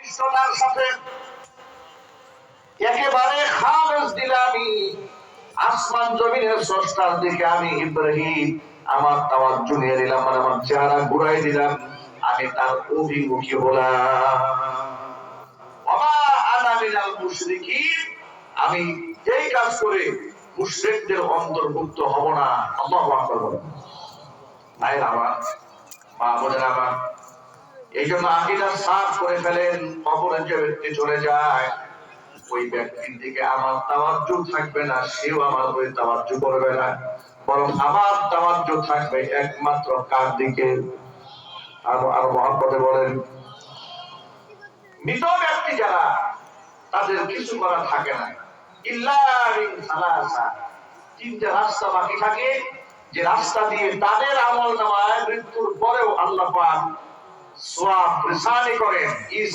ইসলামের সাথে একেবারে খালেস দিলামি আসমান জমিনের স্রষ্টার দিকে আমি ইব্রাহিম আমার তাওয়াজ্জু নিয়ে দিলাম, মানে আমার চেহারা ঘুরাই দিলাম, আমি তার অভিমুখী হলাম। ওয়া আনা মিনাল মুশরিকিন, আমি যেই কাজ করে মুশরিকদের অন্তর্ভুক্ত হব না। আল্লাহু আকবার বলেন। ভাই আমার, মা বোনের আমার, এই জন্য আকীদা সাফ করে ফেলেন। কবরে যে ব্যক্তি চলে যায় ওই ব্যক্তির দিকে আমার তাওয়াজ্জু থাকবে না, সেও আমার উপরে তাওয়াজ্জু করবে না, বরং আমার তাওয়াজ্জু থাকবে একমাত্র কার দিকে? আর মহব্বতে বলেন, মৃত ব্যক্তি যারা, তাদের কিছু করা থাকে না, ইল্লা মিন সালাসা, তিনটা রাস্তা বাকি থাকে, যে রাস্তা দিয়ে তাদের আমলনামায় মৃত্যুর পরেও আল্লাহ পাক সওয়াব রিসানি করেন।